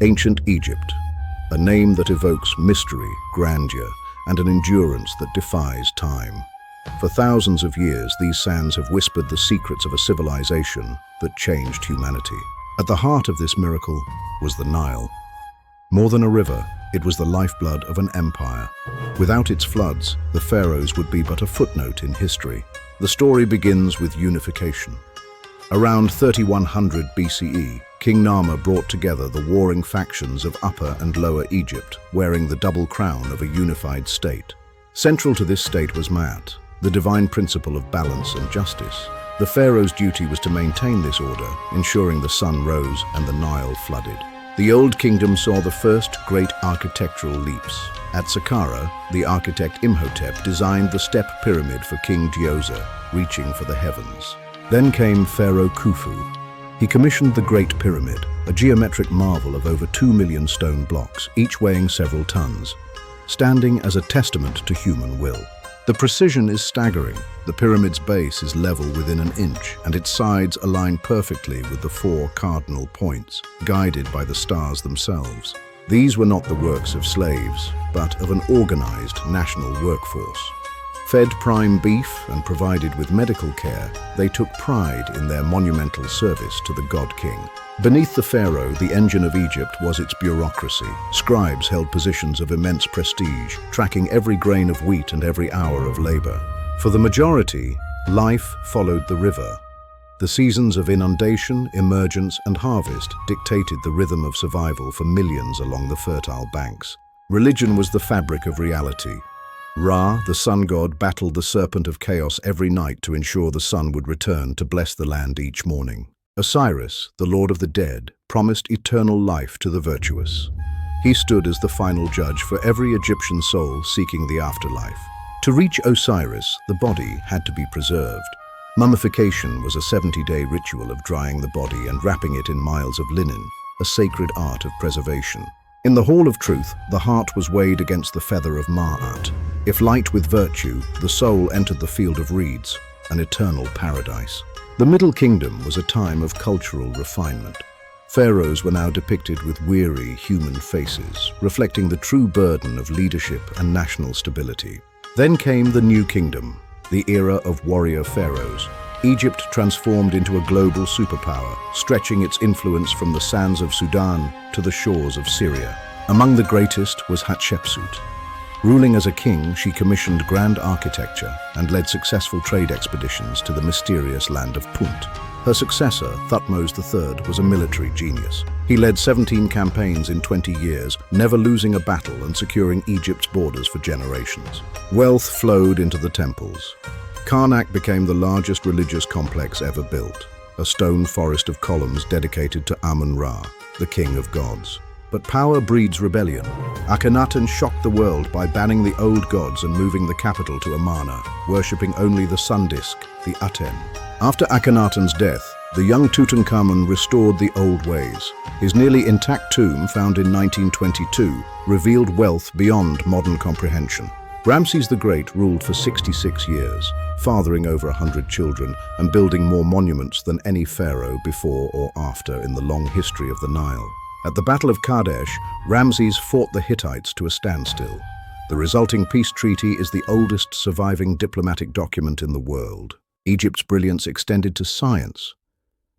Ancient Egypt, a name that evokes mystery, grandeur, and an endurance that defies time. For thousands of years, these sands have whispered the secrets of a civilization that changed humanity. At the heart of this miracle was the Nile. More than a river, it was the lifeblood of an empire. Without its floods, the pharaohs would be but a footnote in history. The story begins with unification. Around 3100 BCE, King Nama brought together the warring factions of Upper and Lower Egypt, wearing the double crown of a unified state. Central to this state was Maat, the divine principle of balance and justice. The pharaoh's duty was to maintain this order, ensuring the sun rose and the Nile flooded. The Old Kingdom saw the first great architectural leaps. At Saqqara, the architect Imhotep designed the step pyramid for King Djoser, reaching for the heavens. Then came Pharaoh Khufu. He commissioned the Great Pyramid, a geometric marvel of over 2 million stone blocks, each weighing several tons, standing as a testament to human will. The precision is staggering. The pyramid's base is level within an inch, and its sides align perfectly with the 4 cardinal points, guided by the stars themselves. These were not the works of slaves, but of an organized national workforce. Fed prime beef and provided with medical care, they took pride in their monumental service to the God King. Beneath the pharaoh, the engine of Egypt was its bureaucracy. Scribes held positions of immense prestige, tracking every grain of wheat and every hour of labor. For the majority, life followed the river. The seasons of inundation, emergence, and harvest dictated the rhythm of survival for millions along the fertile banks. Religion was the fabric of reality. Ra, the sun god, battled the serpent of chaos every night to ensure the sun would return to bless the land each morning. Osiris, the lord of the dead, promised eternal life to the virtuous. He stood as the final judge for every Egyptian soul seeking the afterlife. To reach Osiris, the body had to be preserved. Mummification was a 70-day ritual of drying the body and wrapping it in miles of linen, a sacred art of preservation. In the Hall of Truth, the heart was weighed against the feather of Ma'at. If light with virtue, the soul entered the field of reeds, an eternal paradise. The Middle Kingdom was a time of cultural refinement. Pharaohs were now depicted with weary human faces, reflecting the true burden of leadership and national stability. Then came the New Kingdom, the era of warrior pharaohs. Egypt transformed into a global superpower, stretching its influence from the sands of Sudan to the shores of Syria. Among the greatest was Hatshepsut. Ruling as a king, she commissioned grand architecture and led successful trade expeditions to the mysterious land of Punt. Her successor, Thutmose III, was a military genius. He led 17 campaigns in 20 years, never losing a battle and securing Egypt's borders for generations. Wealth flowed into the temples. Karnak became the largest religious complex ever built, a stone forest of columns dedicated to Amun-Ra, the king of gods. But power breeds rebellion. Akhenaten shocked the world by banning the old gods and moving the capital to Amarna, worshipping only the sun disk, the Aten. After Akhenaten's death, the young Tutankhamun restored the old ways. His nearly intact tomb, found in 1922, revealed wealth beyond modern comprehension. Ramses the Great ruled for 66 years, fathering over 100 children and building more monuments than any pharaoh before or after in the long history of the Nile. At the Battle of Kadesh, Ramses fought the Hittites to a standstill. The resulting peace treaty is the oldest surviving diplomatic document in the world. Egypt's brilliance extended to science.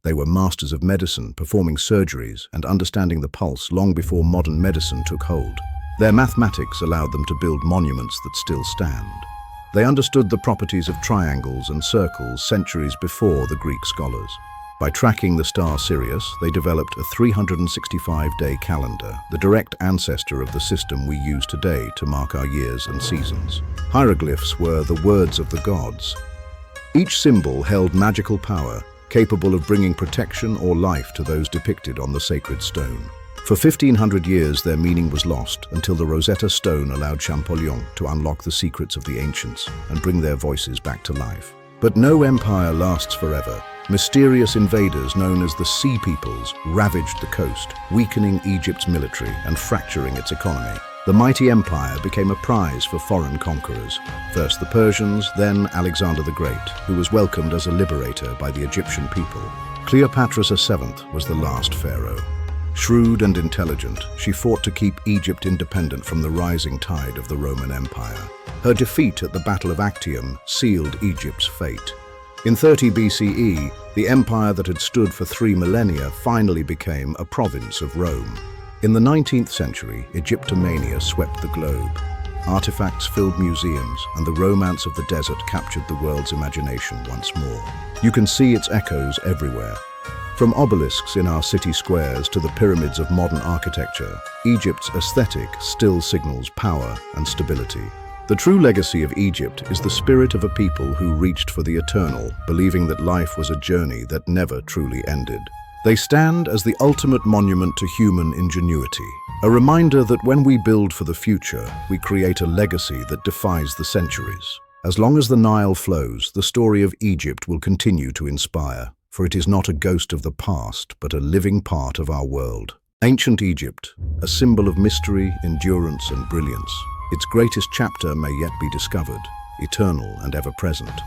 They were masters of medicine, performing surgeries and understanding the pulse long before modern medicine took hold. Their mathematics allowed them to build monuments that still stand. They understood the properties of triangles and circles centuries before the Greek scholars. By tracking the star Sirius, they developed a 365-day calendar, the direct ancestor of the system we use today to mark our years and seasons. Hieroglyphs were the words of the gods. Each symbol held magical power, capable of bringing protection or life to those depicted on the sacred stone. For 1,500 years, their meaning was lost until the Rosetta Stone allowed Champollion to unlock the secrets of the ancients and bring their voices back to life. But no empire lasts forever. Mysterious invaders known as the Sea Peoples ravaged the coast, weakening Egypt's military and fracturing its economy. The mighty empire became a prize for foreign conquerors. First the Persians, then Alexander the Great, who was welcomed as a liberator by the Egyptian people. Cleopatra VII was the last pharaoh. Shrewd and intelligent, she fought to keep Egypt independent from the rising tide of the Roman Empire. Her defeat at the Battle of Actium sealed Egypt's fate. In 30 BCE, the empire that had stood for 3 millennia finally became a province of Rome. In the 19th century, Egyptomania swept the globe. Artifacts filled museums, and the romance of the desert captured the world's imagination once more. You can see its echoes everywhere. From obelisks in our city squares to the pyramids of modern architecture, Egypt's aesthetic still signals power and stability. The true legacy of Egypt is the spirit of a people who reached for the eternal, believing that life was a journey that never truly ended. They stand as the ultimate monument to human ingenuity, a reminder that when we build for the future, we create a legacy that defies the centuries. As long as the Nile flows, the story of Egypt will continue to inspire, for it is not a ghost of the past, but a living part of our world. Ancient Egypt, a symbol of mystery, endurance, and brilliance. Its greatest chapter may yet be discovered, eternal and ever-present.